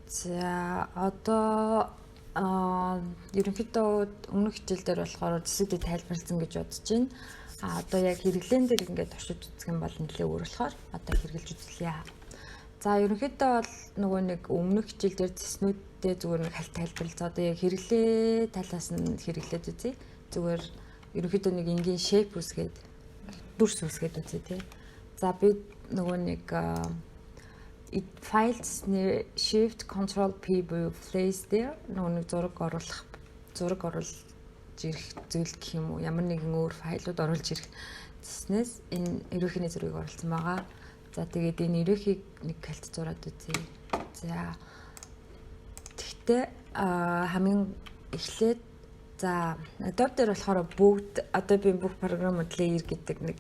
За одоо ерөнхийдөө өмнөх хичээл дээр болохоор төсөвдөд тайлбарласан гэж бодож байна. Одоо яг хэрэглэн дээр ингээд туршиж үзэх юм бол нэлээд өөр болохоор одоо хэрэгжилж үзлээ. За ерөнхийдөө бол нөгөө нэг өмнөх хичээл дээр зэснүүдтэй зүгээр нэг хальт тайлбарлаж одоо яг хэрэглээ талаас нь хэрэглээд үзье. Зүгээр ерөнхийдөө нэг энгийн shape үсгээд дүрс үсгээд үзье тий. За би нөгөө нэг it files near shift control P буюу place there нөгөө нэг зураг оруулж ирэх зүйл гэх юм уу, ямар нэгэн өөр файлууд оруулж ирэх зэснээс энэ ерөнхийний зургийг оруулсан байгаа. За тэгээд энэ ерөнхийг нэг кальт зураад үзье. За тэгтээ хамгийн эхлээд за Adobe дээр болохоор бүгд Adobe бүх програмууд layer гэдэг нэг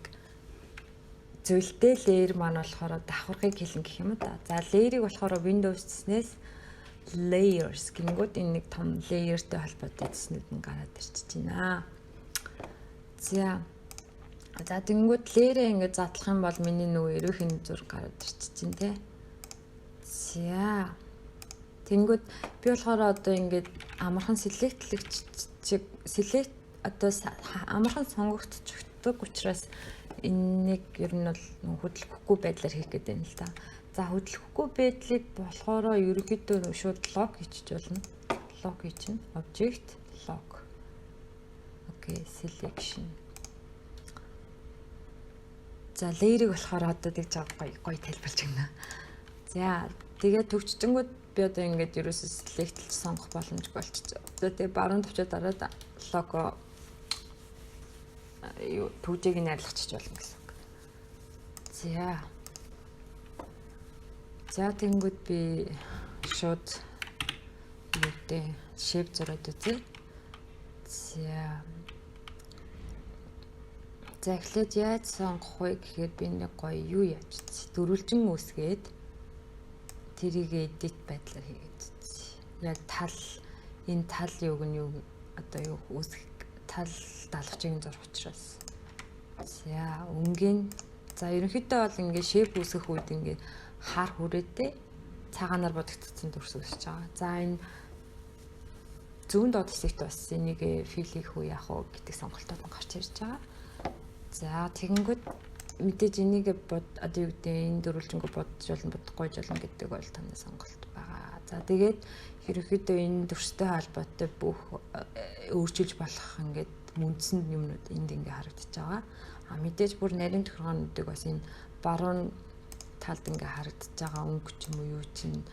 зүйлтэй layer маань болохоор давхаргыг хэлнэ гэх юм да. За layer-ыг болохоор Windows цэснээс layers гингүүд энэ нэг том layerтэй холбоотой цэснүүд нь гараад ирчихэж байна. За тэгэнгүүт layer-ээ ингээд задлах юм бол миний нөгөө ерөнхий зураг гараад ирчихэж байна те. За тэгэнгүүт би болохоор одоо ингээд амархан select одоо амархан сонгогдчихдаг учраас энэнийг ер нь бол хөдөлгөхгүй байдлаар хийх гэдэг юм л да. За хөдөлгөхгүй байдлыг болохоор ерөнхийдөө шууд log хийчих болно. Log хийчин object log. Окей, selection. За layer-ыг болохоор одоо тэгж гоё тайлбарч байна. За тэгээд төвчтөнгүүд би одоо ингээд ерөөсөө select сонгох боломжгүй болчихсон. Одоо тэгээ баруун төвчөө дараад logo түүжийг нь арилгачих болно гэсэн. За тэнгүүд би шууд юутэй shape зураад үзье. За эхлээд яаж сонгох вэ гэхээр би нэг гоё юу яаж үзье. Дөрвөлжин үсгээд тэрийг edit байдлаар хийгээд үзье. Яг энэ тал юуг нь юу одоо юу үсэх тал далавчийг зурх учраас. За өнгийн за ерөнхийдөө бол ингээ shape үсгэх үед ингээ хар хүрээтэй цагаанаар бодогдсон дүрс үсэж байгаа. За энэ зүүн доод хэсэгт бас энийг fill хийх үү яах вэ гэдэг сонголтууд гарч ирж байгаа. За тэгэнгүүт мэдээж энийг одоо юу гэдэг энэ дөрвөлжингөө бодож болно бодохгүй болно гэдэг бол таны сонголт байгаа. За тэгээд ерөнхийдөө энэ дүрстэй холбоотой бүх өөрчилж болох ингээд үндсэн юмнууд энд ингээ харагдаж байгаа. Мэдээж бүр нарийн тохиргоонуудыг бас энэ баруун талд ингээ харагдаж байгаа өнгө ч юм уу юу чинь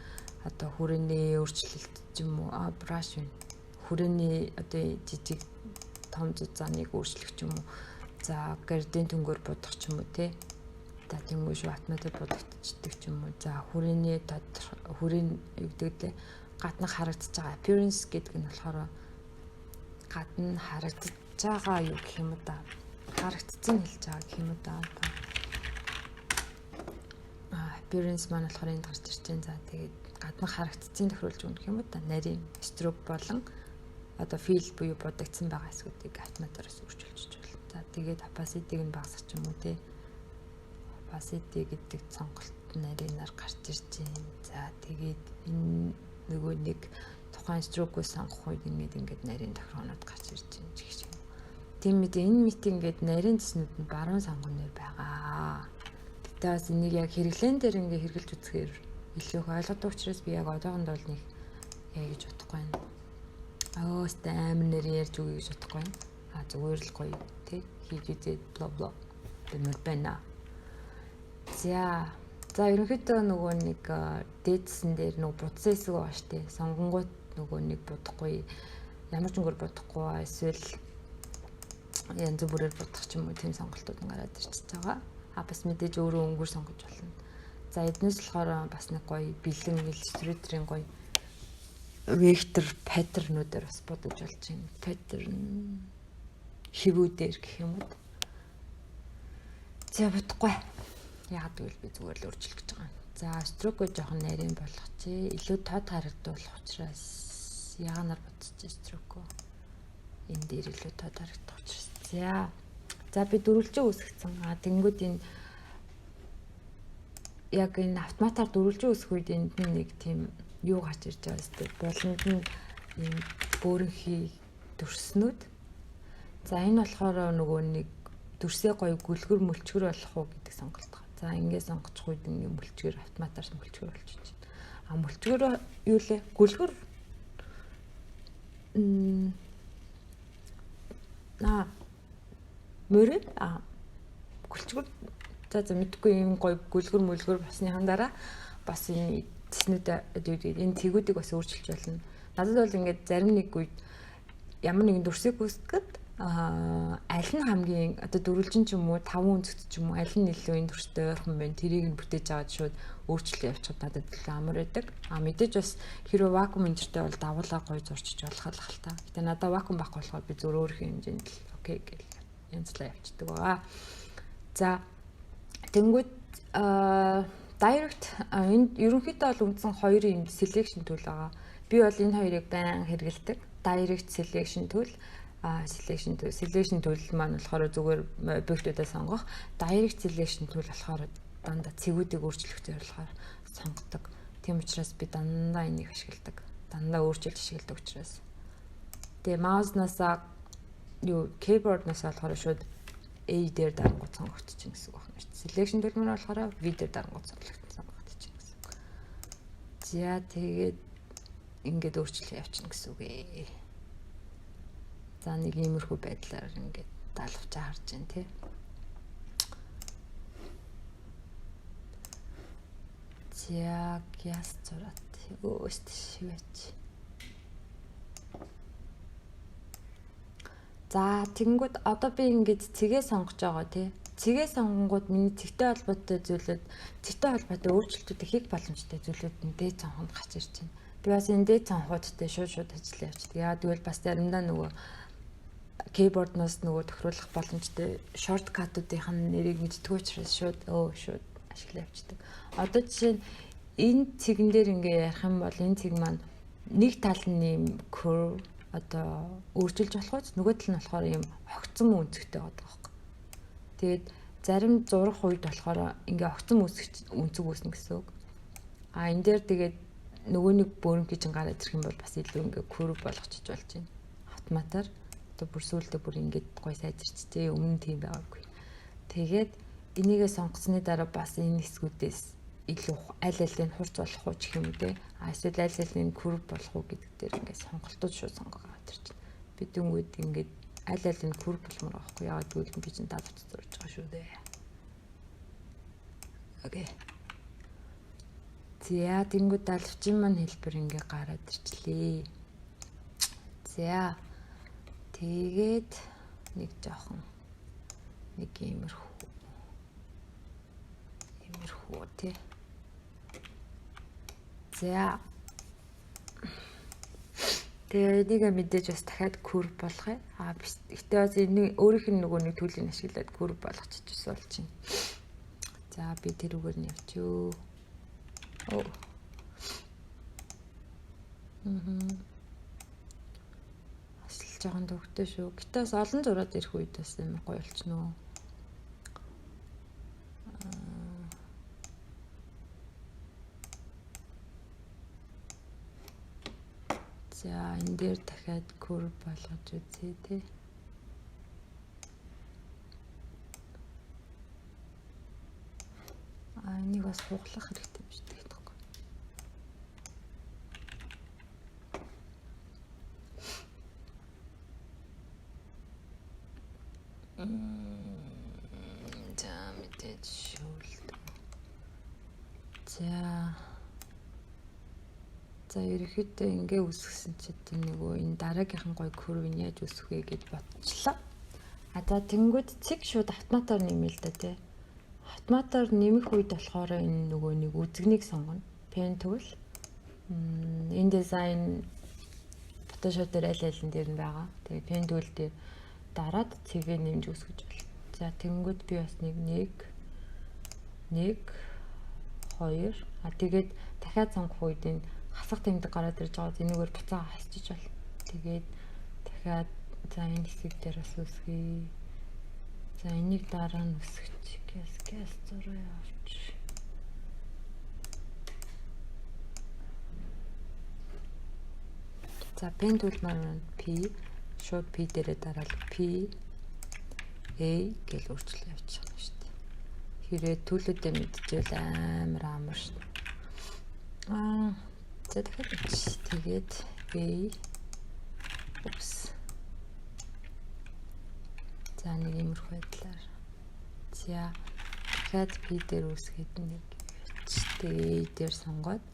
одоо хүрээний өөрчлөлт ч юм уу brush хүрээний одоо жижиг том зузааныг өөрчлөх ч юм уу. За градиент өнгөөр бодох ч юм уу те. За тийм үү шүү автоматик бодогдчихдаг ч юм уу. За хүрээний хүрээний юу гэдэг лээ гадна харагдаж байгаа appearance гэдэг нь болохоор гадна харагдаж байгаа юу гэх юм да. Харагдцсан хэлж байгаа гэх юм да. Appearance маань болохоор энд гарч ирж байна. За тэгээд гадна харагдцсан тохируулж өгөх юм да. Нарийн stroke болон одоо fill буюу бодогдсон байгаа хэсгүүдийг автоматараас өөрчилж болно. За тэгээд opacity-г нь багасгах ч юм уу те. Opacity гэдэг сонголт нарийнаар гарч ирж байна. За тэгээд энэ нөгөө нэг тухайн stroke-ийг сонгох үед ингээд нарийн тохироонууд гарч ирж байна гэх юм. Тийм мэт энэ митинг ингээд нарийн цэснүүд нь баруун сонгон дээр байгаа. Гэтэ бас энийг яг хэрэглэн дээр ингээд хэрэгжилж үзэхээр илүү их ойлгодог учраас би яг одоохондоо л нэг яа гэж бодохгүй байна. Өөст амар нэр ярьж үгүй гэж бодохгүй байна. Зүгээр л гоё тий хийж үзээд бла бэмэр байна. За ерөнхийдөө нөгөө нэг дээдсэн дээр нөгөө буцсан хэсэг байгаа штэ. Сонгонгууд нөгөө нэг бодохгүй ямар ч өнгөөр бодохгүй эсвэл янз бүрээр бодох ч юм уу тийм сонголтууд гараад ирчихэж байгаа. Бас мэдээж өөрөө өнгөөр сонгож болно. За эднээс болохоор бас нэг гоё бэлэн иллюстраторын гоё вектор паттернуудаар бас бодож болж байна. Паттерн хивүүдээр гэх юм уу. За бодохгүй. Яг тэгвэл би зүгээр л өөрчлөх гэж байгаа. За stroke-ыг жоохон нарийн болгочихъя. Илүү тод харагдуулах учраас яагаар бодчих stroke. Энэ дээр илүү тод харагдах учраас. За би дөрвөлжин үсгэсэн. Тэнгүүд энэ яг энэ автоматар дөрвөлжин үсэх үед энд нэг тийм юу гарч ирж байгаа сте болонд нь ийм бөөрөнхий дүрснүүд. За энэ болохоор нөгөө нэг дүрсээ гоё гүлгэр мөлчгөр болох уу гэдэг сонголт байгаа. За ингээд сонгочих үед ингээ мөлчгөр автоматар мөлчгөр болчихж байна. А мөлчгөр юу лээ? Гүлгэр мөрөд гүлчгөр за мэдгүй юм гоё гүлгэр мөлгөр басныхан дараа бас энэ тэснүүд энэ цэгүүдийг бас өөрчилж болно. Надад бол ингээд зарим нэг үед ямар нэгэн дүрсийг үүсгэхэд аль нь хамгийн одоо дөрвөлжин ч юм уу 5 үнцэгт ч юм уу аль нь илүү энэ дүрстэй ойрхон байна тэрийг нь бүтээж аваад шууд өөрчлөлт явуулчихад надад илүү амар байдаг. Мэдээж бас хэрэв вакуум инжиртэй бол давуулаа гоё зурчиж болох л хальтаа. Гэтэ надад вакуум байхгүй болохоор би зөв өөрийнхөө хэмжээнд л окей гэл янзлаа явчихдаг байгаа. За тэнгүүд direct энэ ерөнхийдөө бол үндсэн хоёрын юм selection tool байгаа. Би бол энэ хоёрыг байн хэрэгэлдэг. Direct selection tool selection tool маань болохоор зүгээр объектуудаа сонгох. Direct selection tool болохоор дандаа цэгүүдийг өөрчлөх зорилгоор сонгодог. Тийм учраас би дандаа энийг ашигладаг. Дандаа өөрчилж ашигладаг учраас. Тэгээ мауснасаа юу keyboard-наас болохоор шууд A дээр дарангууд сонгогдчихно гэсэн үг байна. Selection tool маань болохоор V дээр дарангууд сонгогдчихно гэсэн үг. За тэгээд ингээд өөрчлөлт явчихна гэсэн үг ээ. За нэг иймэрхүү байдлаар ингээд даалгавч харж байна тий. За гяс зураад өөст шивэж. За тэгэнгүүт одоо би ингээд цэгээ сонгож байгаа тий. Цэгээ сонгонгууд миний цэгтэй холбоотой зүйлүүд цэгтэй холбоотой өөрчлөлтүүд хийх боломжтой зүйлүүд нь дээд цонхонд гарч ирж байна. Би бас энэ дээд цонхуудтай шууд ажиллаа явчихдаг. Яа тэгвэл бас заримдаа нөгөө keyboard-ноос нөгөө тохируулах боломжтой shortcut-уудын нэрийг мэддэг учраас шууд ашиглаа явчихдаг. Одоо жишээ нь энэ цэгэн дээр ингээ ярих юм бол энэ цэг маань нэг тал нь юм curve одоо өөрчилж болохоос нөгөө тал нь болохоор юм огцон үнцгтэй байдаг байхгүй. Тэгээд зарим зурах үед болохоор ингээ огцон үнцэг үүснэ гэсэн үг. Энэ дээр тэгээд нөгөө нэг бөөрөнгөж гараад ирэх юм бол бас илүү ингээ curve болгочих болж байна. Автоматар одоо бүр сүултээ бүр ингээд гой сайжирчтэй өмнө тийм байгаагүй. Тэгээд энийгээ сонгоцсны дараа бас энэ хэсгүүдээс илүү аль алийг хурц болох уу гэх юм үү те. Эсвэл аль алийг curve болох уу гэдэг дээр ингээд сонголтууд шууд сонгоод ирж байна. Би дүнгууд ингээд аль алийг curve болмоор байхгүй яагаад гэвэл би чинь даалгавч зурж байгаа шүү дээ. Окей. За тэнгууд даалгавчийн маань хэлбэр ингээд гараад ирчлээ. За тэгээд нэг жоохон нэг иймэрхүү тий. За тэгээд энийг мэдээж бас дахиад curve болгоё. Гэтэ бас энэ өөрийнх нь нөгөө нэг төлөвийг ашиглаад curve болгочихсон болж байна. За би тэрүүгээр нь явчихё. Жохон төгтөө шүү. Гэтэ бас олон зураад ирэх үед бас юм гоё болчихно уу. За энэ дээр дахиад curve болгож үзье тий. Энийг бас хуглах хэрэгтэй юм шиг байдаг. За мэдээж шүүлт. За ерөөхдөө ингээ үсгэсэн чинь нөгөө энэ дараагийнхан гой curve-ийг яаж үсгэх вэ гэж бодчихлоо. За тэнгүүд цэг шууд автоматар нэмээ л да тий. Автоматар нэмэх үед болохоор энэ нөгөө нэг үзэгнийг сонгоно. Pen tool. Энэ дизайн Photoshop дээр аль алин дээр нь байгаа. Тэгээ pen tool дээр дараад цэгээ нэмж үсгэж байна. За тэнгүүд би бас нэг 2 тэгээд дахиад сонгох үед энэ хасах тэмдэг гараад ирж байгаа. Энийгээр буцаага хасчих бол. Тэгээд дахиад за энэ хэсэг дээр бас үсгэе. За энийг дараа нь үсгэж гэс зураа авч. За pen тулмаар P шууд P дээрээ дараал P A гэж өөрчлөө явуучих юм шүү дээ. Хэрэг төлөвдөө мэдчихвэл амар шүү дээ. За дахиад тэгээд A За нэг иймэрхүү байдлаар. За дахиад P дээр үүсгээд нэг тэгээ A дээр сонгоод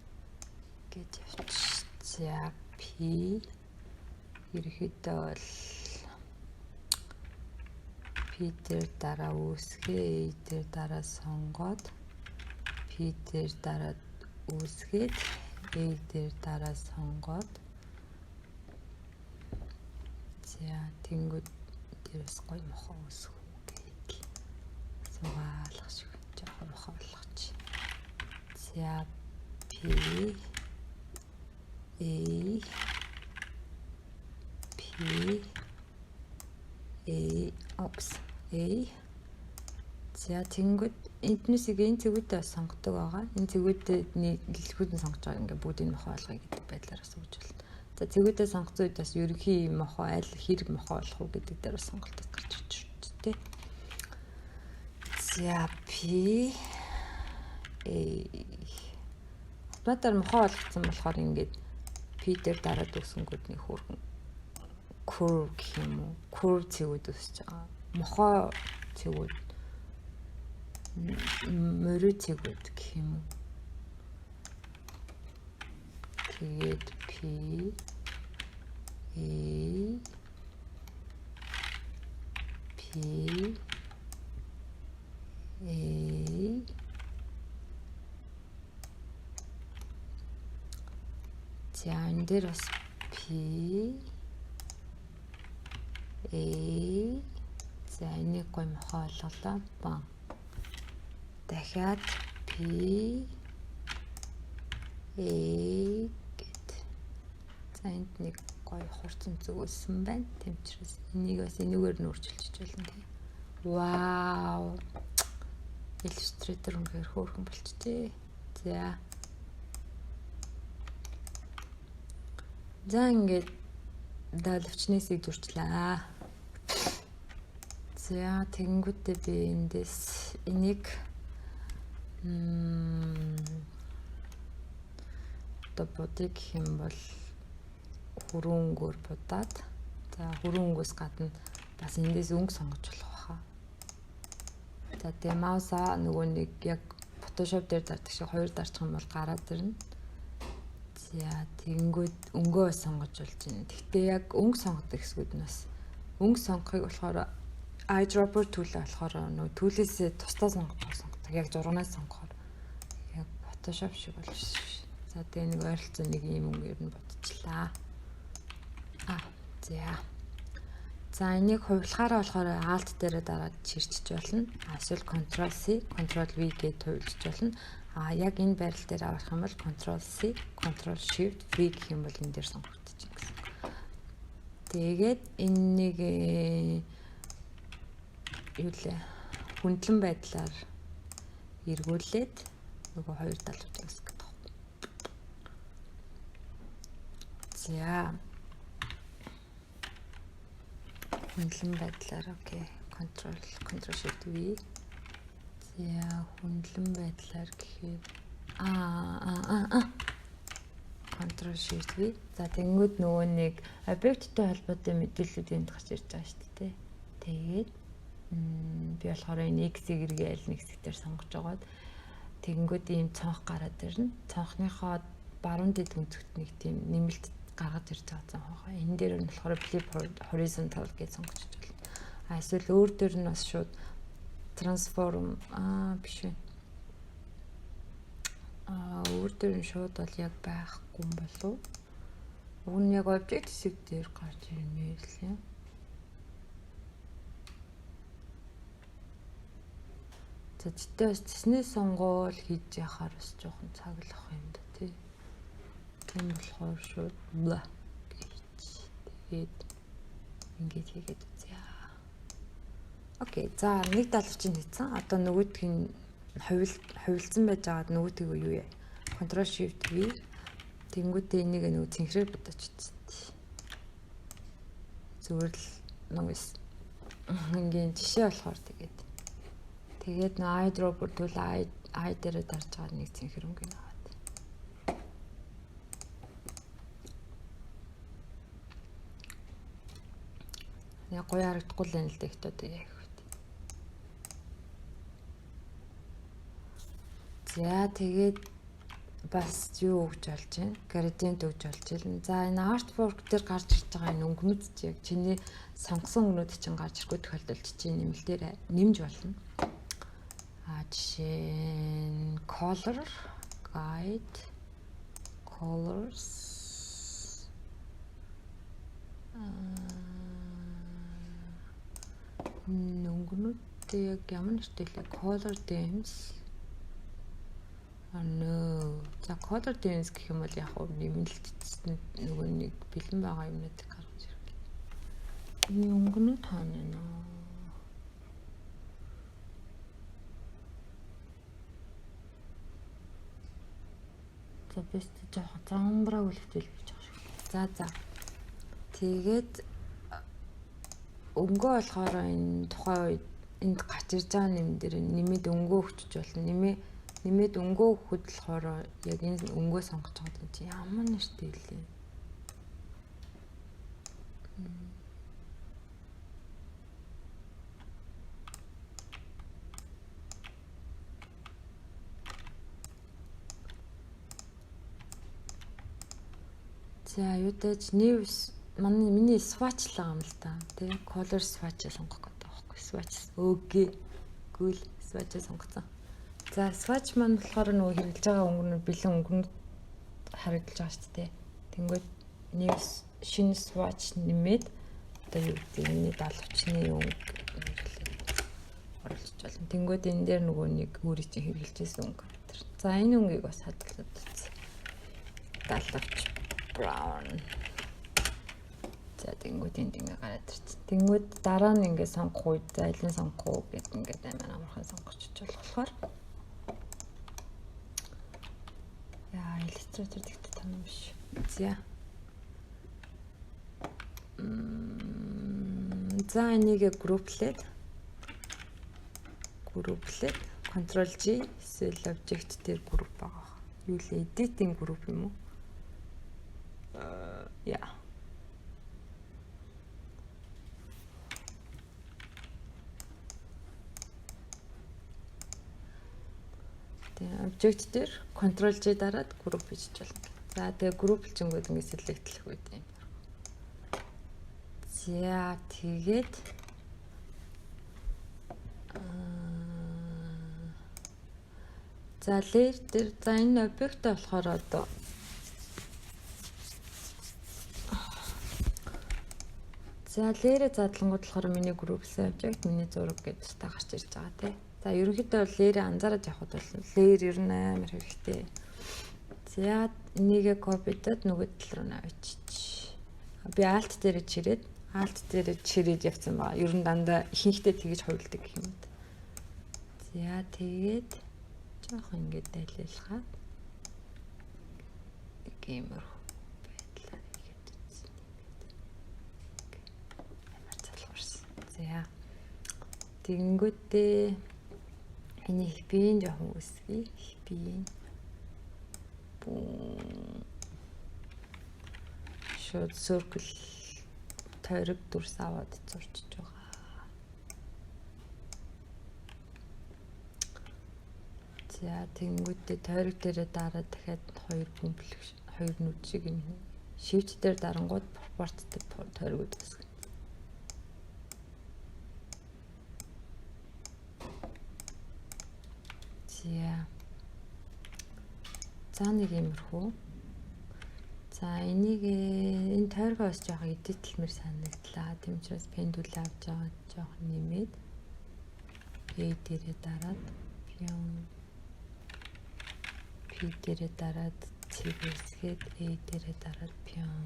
гэж явчих. За P ерөөхдөө бол P дээр дараа үүсгээ, A дээр дараа сонгоод P дээр дараа үүсгээд, A дээр дараа сонгоод за тэнгууд дээрээс гоё мохоо үүсгэх гээд сугаалах шиг жоохон мохоо болгочих. За P A P A За тэнгууд эднээсийг энэ цэгүүдээ сонгодог байгаа. Энэ цэгүүдэд дэлгүүрэн сонгож байгаа ингээ бүгдийг мохоо болгоё гэдэг байдлаар сууж байна. За цэгүүдээ сонгоцсон үед бас ерөнхий мохоо аль хэрэг мохоо болох уу гэдэг дээр сонголтод гарч ирж байна. За P A Батар мохоо болгоцсон болохоор ингээд P дээр дараад үүсэнгүүд нэг хөөрхөн curve гэх юм уу? Curve цэгүүд үүсэж байгаа. Мохоо цэгүүд мөрөө цэгүүд гэх юм уу? Тэгээд P A P A За энэ дээр бас P A за энийг гоё мохоо олголоо бан. Дахиад P A гэд. За энд нэг гоё хурцсан зүгөөсөн байна. Тэмчрээс энийг бас энэгээр нь өөрчилж болно тийм. Вау. Illustrator үнээр хөөрхөн болчихжээ. За ингээд даалвчнээсийг зурчлаа. За тэнгүүтээ би эндээс энийг бодыг гэх юм бол хөрөнгөөр будаад за хөрөнгөөс гадна бас эндээс өнгө сонгож болох баха. За тэгээ мауса нөгөө нэг яг Photoshop дээр дардаг шиг хоёр дарчих юм бол гараад ирнэ. За тэнгүүд өнгөө сонгож болж байна. Гэхдээ яг өнгө сонгодог хэсгүүд нь бас өнгө сонгохыг болохоор eyedropper tool болохоор нөгөө төлөөсөө тусдаа сонгодог. Яг зургаас сонгохоор яг Photoshop шиг болж шүү. За тэгээ нэг ойролцоо нэг юм өнгөөр нь бодчихлаа. За энийг хувилахаараа болохоор Alt дээрээ дараад чирчж болно. Эсвэл Ctrl C, Ctrl V гэж хувилж болно. Яг энэ байрал дээр авах юм бол Ctrl C, Ctrl Shift V гэх юм бол энэ дээр сонгогдчих гэсэн. Тэгээд энийг хөндлөн байдлаар эргүүлээд нөгөө хоёр талууд үүсгэх гэдэг. За хөндлөн байдлаар окей. Ctrl Shift V. За хөндлөн байдлаар гэхээр Ctrl Shift V. За тэнгууд нөгөө нэг объекттэй холбоотой мэдээллүүд энд гарч ирж байгаа шүү дээ. Тэгээд би болохоор энэ X-ийг эргээ аль нэг хэсгээр сонгож байгаад тэнгууд ийм цонх гараад ирнэ. Цонхныхоо баруун дэд өнцгт нэг тийм нэмэлт гаргаж ирж байгаа цонхоо. Энэ дээр нь болохоор flip horizontal гэж сонгож байна. Эсвэл өөр дээр нь бас шууд transform биш вэ. Өөр дээр нь шууд бол яг байхгүй юм болов. Уг нь яг object хэсэг дээр гарч ирнэ лээ. За тэгтээ бас цэсний сонгуул хийж яхаар бас жоохон цаглах юм да тий. Тийм болохоор шууд тэгээд ингэж хийгээд үзье. Окей. За нэг даалгавч хийсэн. Одоо нөгөөдг нь хувилсан байж байгаад нөгөөдгийг юу яа? Ctrl Shift V. Тэнгүүтээ энийг нөгөө цэнхрээр бодож утсан. Зүгээр л нэг ингийн жишээ болохоор тэгээд нөө eye drop бүртүүл eye дээр дарж байгаа нэг цэн хөрөнгө аваад. Яг гоё харагдахгүй л энэ л дэхт одоо яг хөт. За тэгээд бас юу өгж олж байна? Gradient өгж олж байна. За энэ artwork дээр гарч ирж байгаа энэ өнгөнүүд чи яг чиний сонгосон өнгөнүүд чинь гарч ирэхгүй тохиолдолд чи нэмэлт дээр нэмж болно. Жишээ нь color guide colors өнгөнүүд яг ямар нэртэй лээ? Color themes. За color themes гэх юм бол яг нэмэлт нөгөө нэг бэлэн байгаа юмнуудыг гаргаж ирэх. Энэ өнгөнүүд хаана нэ? За бэст жоох замбраа үлдэл гэж байгаа шүү. За. Тэгээд өнгөө болохоор энэ тухайн үед энд гарч ирж байгаа нэм дээр нэмээд өнгөө өгчөж болно. Нэмээд өнгөө өгөхөд болохоор яг энэ өнгөө сонгож байгаа юм чи ямар нэртэй лээ. За юудаж news миний swatch л байгаа юм л да. Тэ color swatch сонгох гэдэг байхгүй. Swatch гүйл swatch сонгоцсон. За swatch маань болохоор нөгөө хэрэглэж байгаа өнгөнүүд бэлэн өнгөнүүд харагдаж байгаа шүү дээ. Тэнгүүд news шинэ swatch нэмээд одоо юу гэдэг энэ 70-ны өнгө оруулж байна. Тэнгүүд энэ дээр нөгөө нэг өөрийн чинь хэрэглэж байсан өнгө. За энэ өнгийг бас хадгалаад үзье. 70 brown. За тэнгүүд энд ингээ гараад ирчих. Тэнгүүд дараа нь ингээ сонгох үед зайлан сонгох уу гэдэг ингээ амархан сонгоч болохоор. Яа, Illustrator гэдэг том юм биш. За. За энийг групплээд Ctrl G эсвэл object дээр групп байгаа. Юу л editing групп юм уу? Яа. Object дээр Ctrl J дараад group хийж болно. За тэгээ group чингүүд ингэ select-лэх үед юм. За тэгээд за layer дээр за энэ объект болохоор одоо за layer задлангууд болохоор миний group subject миний зураг гэж та гарч ирж байгаа тий. За ерөнхийдөө layer анзаараад явахд бол layer ер нь амар хэрэгтэй. За энийгээ копидод нөгөө тал руу навчиж. Би alt дээр чирээд явсан байгаа. Ер нь дандаа ихэнхдээ тэгэж хувилдаг гэх юм. За тэгээд жоох ингэж дайлуулхаа. Геймер байдлаар ихэд үзсэн юм байна. Амар залхуурсан. За тэгэнгүүтээ энэ хипийн жоохон үсгий. Хипийн шууд circle тойрог дүрс аваад зурчиж байгаа. За тэгэнгүүтээ тойрог дээрээ дараад дахиад хоёр нүд шиг юм. Shift дээр дарангууд пропорттэй тойрогуд үсгэнэ. За нэг юмрхүү. За энийг энэ тойргоо бас жоох эдитлмэр санагдлаа. Тийм учраас пендул авч байгаа жоох нэмээд A дээрээ дараад P дээрээ дараад цэвэрлэхэд A дээрээ дараад pion.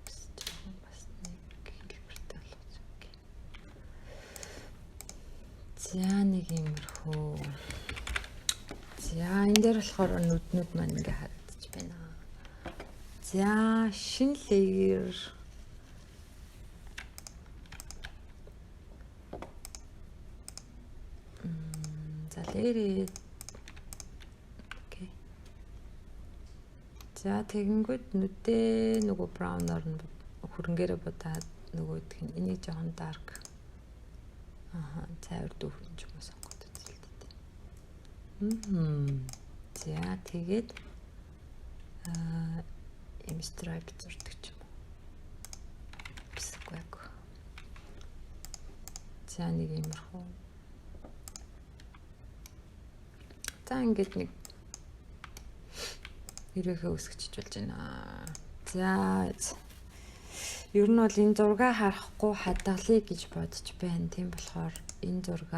Бас нэг хэлбэртэй болгож өгье. За нэг юмрхүү. За энэ дээр болохоор нүднүүд маань ингээ харагдаж байна. За шинэ layer лээрээ. Окей. За тэгэнгүүт нүдээ нөгөө браунаар нь хөрөнгөөрөө бодаад нөгөөдх нь энийг жоохон dark. Цайвар дүүрэн ч юм уу сонгоод үзэлтэй. За тэгээд им страйп зурдаг ч юм уу. Бисгүй. За нэг иймэрхүү. За ингээд нэг ирээхээ үсгэж болж байна. За ер нь бол энэ зураг харахгүй хадгалъя гэж бодож байна. Тийм болохоор энэ зураг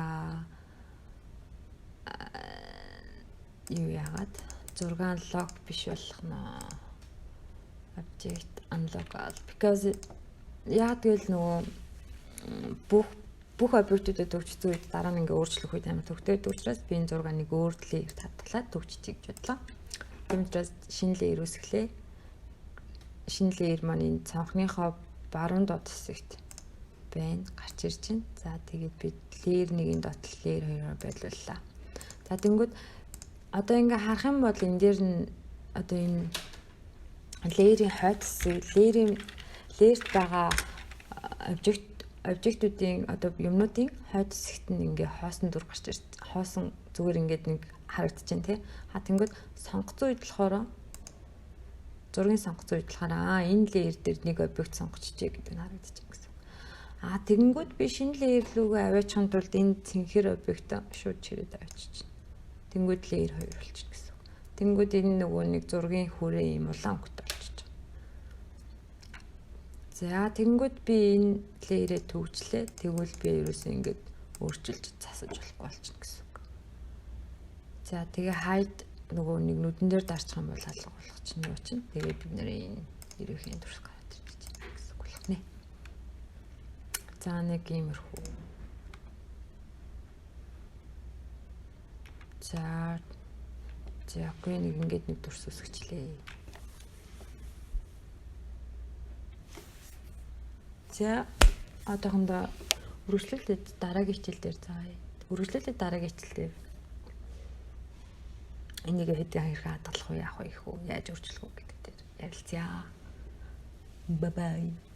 юу яагаад зураг лог биш болох нь object unlockable because яг тэгэл нөгөө бүх объектүүдэд төгссөн үед дараа нь ингээ өөрчлөх үед амар төгтөөд учраас би энэ зураг нэг өөр layer татгалаад төгсчихье гэж бодлоо. Тиймээс шинэ layer үсгэлээ. Шинэ layer маань энэ цонхныхоо баруун доод хэсэгт байна. Гарч ирж байна. За тэгээд би layer 1-ийн дотор layer 2-оор байлууллаа. За тэнгүүд одоо ингээ харах юм бол энэ дээр нь одоо энэ layer-ийн хойд хэсэг, layer-т байгаа объектуудын одоо юмнуудын хойд хэсэгт нь ингээ хоосон дүр гарч ирж хоосон зүгээр ингээд нэг харагдаж байна тий. Тэнгүүд сонгоцсон үед болохоор зургийн сонгоцсон үед болохоор энэ layer дээр нэг объект сонгочихжээ гэдэг нь харагдаж байна гэсэн. Тэгэнгүүт би шинэ layer рүүгээ аваачихын тулд энэ цэнхэр объект шууд чирээд авчиж байна. Тэнгүүд layer 2 болчих гэсэн. Тэнгүүд энэ нөгөө нэг зургийн хүрээ юм улаан өнгөтэй болчих. За тэнгүүд би энэ layer-ээ төвчлээ. Тэгвэл би ерөөсөө ингээд өөрчилж засаж болохгүй болчихно гэсэн үг. За тэгээ hide нөгөө нэг нүдэн дээр дарчих юм бол алга болох чинь юу чинь. Тэгээд бид нэр энэ ерөөхийн дурс гараад ирж байна гэсэн үг болох нэ. За нэг иймэрхүү. За яг нэг ингээд нэг дурс үсгэчлээ. За одоохондоо үргэлжлүүлээд дараагийн хичээл дээр заая. Үргэлжлүүлээд дараагийн хичээл дээр энийг хэдийн хэрэг хадгалах уу яах вэ их үү яаж өөрчлөх үү гэдэг дээр ярилцъя. Bye bye.